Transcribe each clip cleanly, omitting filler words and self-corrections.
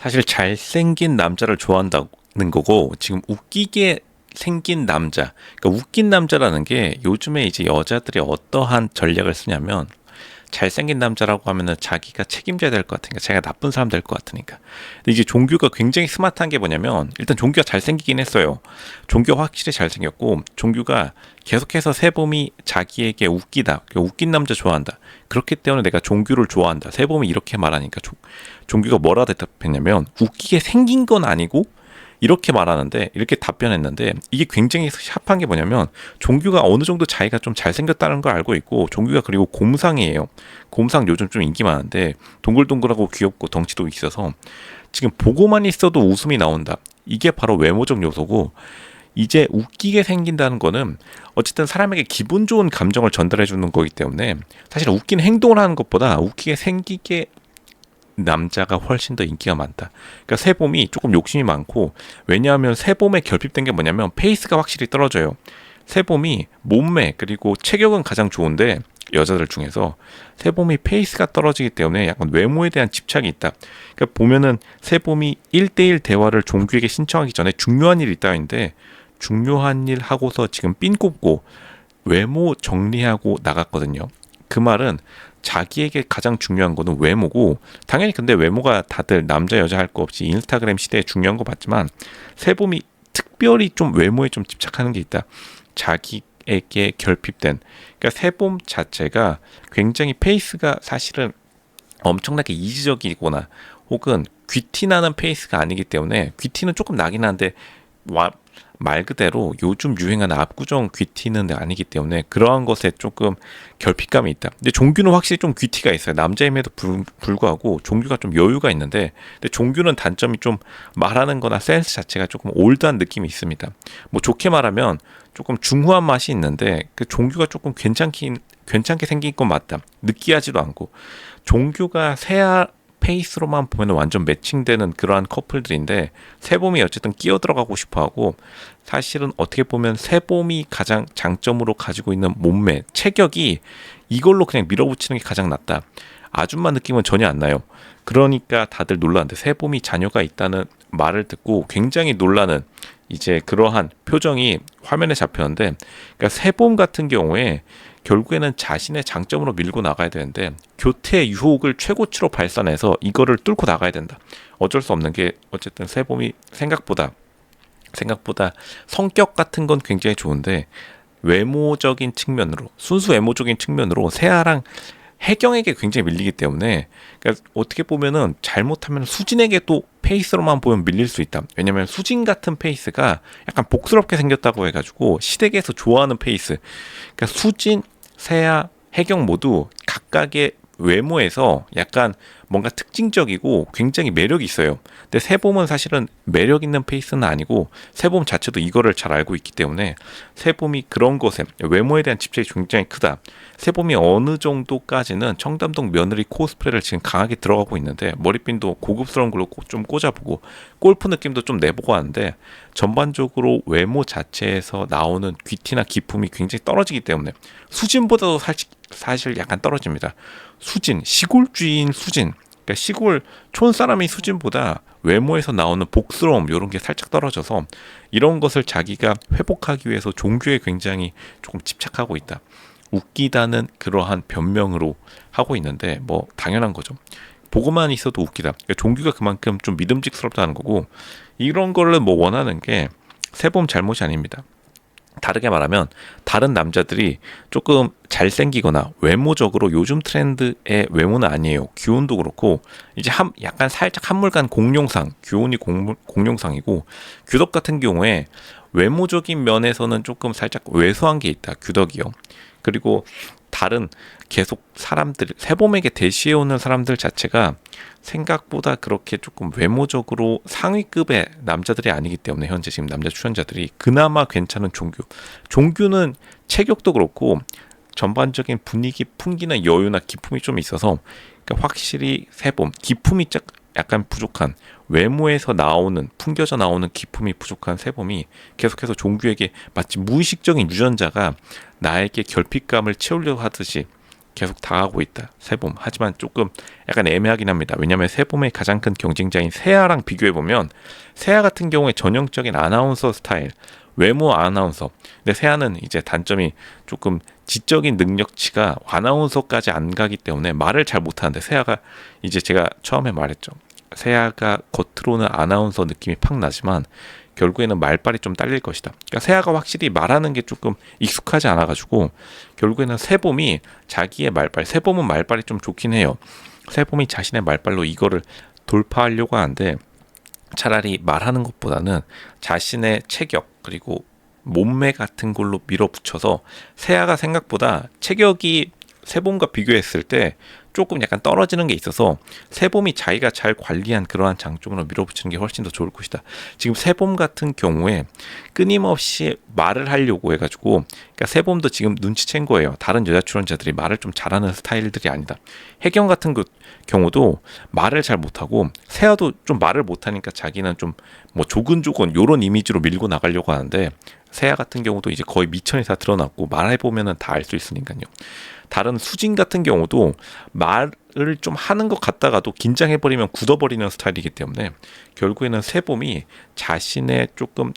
사실 잘생긴 남자를 좋아한다는 거고 지금 웃기게 생긴 남자, 그러니까 웃긴 남자라는 게 요즘에 이제 여자들이 어떠한 전략을 쓰냐면 잘생긴 남자라고 하면은 자기가 책임져야 될 것 같으니까 자기가 나쁜 사람 될 것 같으니까. 근데 이제 종규가 굉장히 스마트한 게 뭐냐면 일단 종규가 잘생기긴 했어요. 종규가 확실히 잘생겼고 종규가 계속해서 세봄이 자기에게 웃기다, 그러니까 웃긴 남자 좋아한다, 그렇기 때문에 내가 종규를 좋아한다, 세봄이 이렇게 말하니까 종규가 뭐라 대답했냐면 웃기게 생긴 건 아니고 이렇게 말하는데, 이렇게 답변했는데, 이게 굉장히 샤프한 게 뭐냐면 종규가 어느 정도 자기가 좀 잘생겼다는 걸 알고 있고, 종규가 그리고 곰상이에요. 곰상 요즘 좀 인기 많은데 동글동글하고 귀엽고 덩치도 있어서 지금 보고만 있어도 웃음이 나온다. 이게 바로 외모적 요소고, 이제 웃기게 생긴다는 거는 어쨌든 사람에게 기분 좋은 감정을 전달해 주는 거기 때문에 사실 웃긴 행동을 하는 것보다 웃기게 생기게 남자가 훨씬 더 인기가 많다. 그러니까 세봄이 조금 욕심이 많고, 왜냐하면 세봄에 결핍된 게 뭐냐면 페이스가 확실히 떨어져요. 세봄이 몸매 그리고 체격은 가장 좋은데 여자들 중에서 세봄이 페이스가 떨어지기 때문에 약간 외모에 대한 집착이 있다. 그러니까 보면은 세봄이 1대1 대화를 종규에게 신청하기 전에 중요한 일이 있다는데, 중요한 일 하고서 지금 삔 꼽고 외모 정리하고 나갔거든요. 그 말은 자기에게 가장 중요한 거는 외모고, 당연히 근데 외모가 다들 남자 여자 할 거 없이 인스타그램 시대에 중요한 거 맞지만 세봄이 특별히 좀 외모에 좀 집착하는 게 있다. 자기에게 결핍된, 그러니까 세봄 자체가 굉장히 페이스가 사실은 엄청나게 이지적이거나 혹은 귀티나는 페이스가 아니기 때문에, 귀티는 조금 나긴 한데 말 그대로 요즘 유행하는 압구정 귀티는 아니기 때문에 그러한 것에 조금 결핍감이 있다. 근데 종규는 확실히 좀 귀티가 있어요. 남자임에도 불구하고 종규가 좀 여유가 있는데, 근데 종규는 단점이 좀 말하는 거나 센스 자체가 조금 올드한 느낌이 있습니다. 뭐 좋게 말하면 조금 중후한 맛이 있는데, 그 종규가 조금 괜찮게 생긴 건 맞다. 느끼하지도 않고. 종규가 새하 페이스로만 보면 완전 매칭되는 그러한 커플들인데, 세봄이 어쨌든 끼어 들어가고 싶어하고, 사실은 어떻게 보면 세봄이 가장 장점으로 가지고 있는 몸매, 체격이 이걸로 그냥 밀어붙이는 게 가장 낫다. 아줌마 느낌은 전혀 안 나요. 그러니까 다들 놀라는데, 세봄이 자녀가 있다는 말을 듣고 굉장히 놀라는 이제 그러한 표정이 화면에 잡혔는데, 그러니까 세봄 같은 경우에 결국에는 자신의 장점으로 밀고 나가야 되는데 교태 유혹을 최고치로 발산해서 이거를 뚫고 나가야 된다. 어쩔 수 없는 게 어쨌든 세봄이 생각보다 성격 같은 건 굉장히 좋은데, 외모적인 측면으로, 순수 외모적인 측면으로 세아랑 혜경에게 굉장히 밀리기 때문에, 그러니까 어떻게 보면은 잘못하면 수진에게 또 페이스로만 보면 밀릴 수 있다. 왜냐면 수진 같은 페이스가 약간 복스럽게 생겼다고 해가지고 시댁에서 좋아하는 페이스. 그러니까 수진, 세아, 혜경 모두 각각의 외모에서 약간 뭔가 특징적이고 굉장히 매력이 있어요. 근데 세봄은 사실은 매력 있는 페이스는 아니고, 세봄 자체도 이거를 잘 알고 있기 때문에 세봄이 그런 것에 외모에 대한 집착이 굉장히 크다. 세봄이 어느 정도까지는 청담동 며느리 코스프레를 지금 강하게 들어가고 있는데, 머리핀도 고급스러운 걸로 좀 꽂아보고 골프 느낌도 좀 내보고 하는데, 전반적으로 외모 자체에서 나오는 귀티나 기품이 굉장히 떨어지기 때문에 수진보다도 사실 약간 떨어집니다. 수진, 시골주의인 수진, 그러니까 시골 촌사람이 수진보다 외모에서 나오는 복스러움 이런 게 살짝 떨어져서, 이런 것을 자기가 회복하기 위해서 종교에 굉장히 조금 집착하고 있다. 웃기다는 그러한 변명으로 하고 있는데 뭐 당연한 거죠. 보고만 있어도 웃기다. 그러니까 종교가 그만큼 좀 믿음직스럽다는 거고, 이런 거를 뭐 원하는 게 세봄 잘못이 아닙니다. 다르게 말하면 다른 남자들이 조금 잘생기거나 외모적으로 요즘 트렌드의 외모는 아니에요. 규온도 그렇고 이제 약간 살짝 한물간 공룡상, 규온이 공룡상이고, 규덕 같은 경우에 외모적인 면에서는 조금 살짝 왜소한 게 있다. 규덕이요. 그리고 다른 계속 사람들, 세봄에게 대시해오는 사람들 자체가 생각보다 그렇게 조금 외모적으로 상위급의 남자들이 아니기 때문에, 현재 지금 남자 출연자들이 그나마 괜찮은 종규는 체격도 그렇고 전반적인 분위기 풍기나 여유나 기품이 좀 있어서, 그러니까 확실히 세봄 기품이 약간 부족한, 외모에서 나오는 풍겨져 나오는 기품이 부족한 세봄이 계속해서 종규에게 마치 무의식적인 유전자가 나에게 결핍감을 채우려고 하듯이 계속 당하고 있다. 세봄. 하지만 조금 약간 애매하긴 합니다. 왜냐하면 세봄의 가장 큰 경쟁자인 세아랑 비교해 보면 세아 같은 경우에 전형적인 아나운서 스타일, 외모 아나운서. 근데 세아는 이제 단점이 조금 지적인 능력치가 아나운서까지 안 가기 때문에 말을 잘 못하는데, 세아가 이제 제가 처음에 말했죠. 세아가 겉으로는 아나운서 느낌이 팍 나지만 결국에는 말빨이 좀 딸릴 것이다. 그러니까 세아가 확실히 말하는 게 조금 익숙하지 않아가지고 결국에는 세봄이 자기의 말빨, 세봄은 말빨이 좀 좋긴 해요. 세봄이 자신의 말빨로 이거를 돌파하려고 하는데, 차라리 말하는 것보다는 자신의 체격 그리고 몸매 같은 걸로 밀어붙여서, 세아가 생각보다 체격이 세봄과 비교했을 때 조금 약간 떨어지는 게 있어서 세봄이 자기가 잘 관리한 그러한 장점으로 밀어붙이는 게 훨씬 더 좋을 것이다. 지금 세봄 같은 경우에 끊임없이 말을 하려고 해가지고, 그러니까 세봄도 지금 눈치챈 거예요. 다른 여자 출연자들이 말을 좀 잘하는 스타일들이 아니다. 혜경 같은 경우도 말을 잘 못하고, 세아도 좀 말을 못하니까 자기는 좀 뭐 조근조근 요런 이미지로 밀고 나가려고 하는데, 세아 같은 경우도 이제 거의 미천이 다 드러났고 말해보면은 다 알 수 있으니까요. 다른 수진 같은 경우도 말을 좀 하는 것 같다가도 긴장해버리면 굳어버리는 스타일이기 때문에 결국에는 세봄이 자신의 조금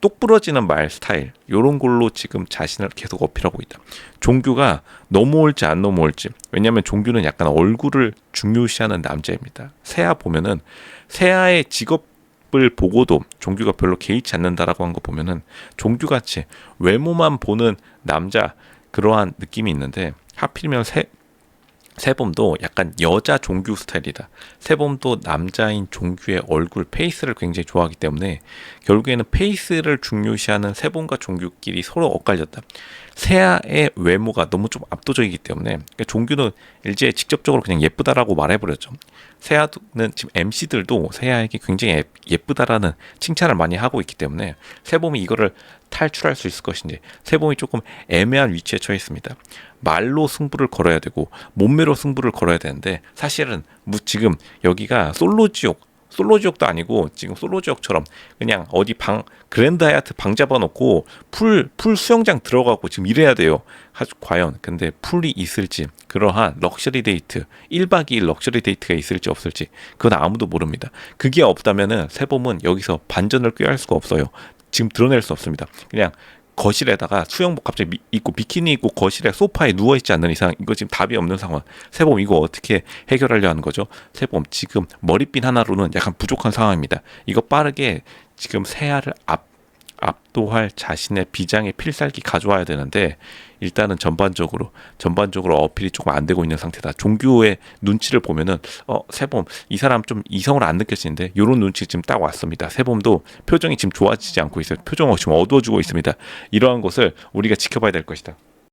똑부러지는 말 스타일, 요런 걸로 지금 자신을 계속 어필하고 있다. 종규가 넘어올지 안 넘어올지. 왜냐하면 종규는 약간 얼굴을 중요시하는 남자입니다. 세아 보면은 세아의 직업을 보고도 종규가 별로 개의치 않는다라고 한 거 보면은 종규같이 외모만 보는 남자, 그러한 느낌이 있는데, 하필이면 세봄도 약간 여자 종규 스타일이다. 세봄도 남자인 종규의 얼굴, 페이스를 굉장히 좋아하기 때문에 결국에는 페이스를 중요시하는 세봄과 종규끼리 서로 엇갈렸다. 세아의 외모가 너무 좀 압도적이기 때문에, 그러니까 종규는 일제히 직접적으로 그냥 예쁘다라고 말해버렸죠. 세아는 지금 MC들도 세아에게 굉장히 예쁘다라는 칭찬을 많이 하고 있기 때문에 세봄이 이거를 탈출할 수 있을 것인지, 세봄이 조금 애매한 위치에 처해 있습니다. 말로 승부를 걸어야 되고 몸매로 승부를 걸어야 되는데, 사실은 지금 여기가 솔로지옥도 아니고 지금 솔로지옥처럼 그냥 어디 그랜드 하얏트 방 잡아놓고 풀 수영장 들어가고 지금 이래야 돼요. 과연 근데 풀이 있을지, 그러한 럭셔리 데이트 1박 2일 럭셔리 데이트가 있을지 없을지 그건 아무도 모릅니다. 그게 없다면은 세봄은 여기서 반전을 꾀할 수가 없어요. 지금 드러낼 수 없습니다. 그냥 거실에다가 수영복 갑자기 입고 비키니 입고 거실에 소파에 누워있지 않는 이상 이거 지금 답이 없는 상황. 세봄 이거 어떻게 해결하려 하는 거죠? 세봄 지금 머리핀 하나로는 약간 부족한 상황입니다. 이거 빠르게 지금 세아를 압도할 자신의 비장의 필살기 가져와야 되는데, 일단은 전반적으로 어필이 조금 안 되고 있는 상태다. 종규의 눈치를 보면은 세봄 이 사람 좀 이성을 안 느껴지는데, 요런 눈치 지금 딱 왔습니다. 세봄도 표정이 지금 좋아지지 않고 있어요. 표정이 지금 어두워지고 있습니다. 이러한 것을 우리가 지켜봐야 될 것이다.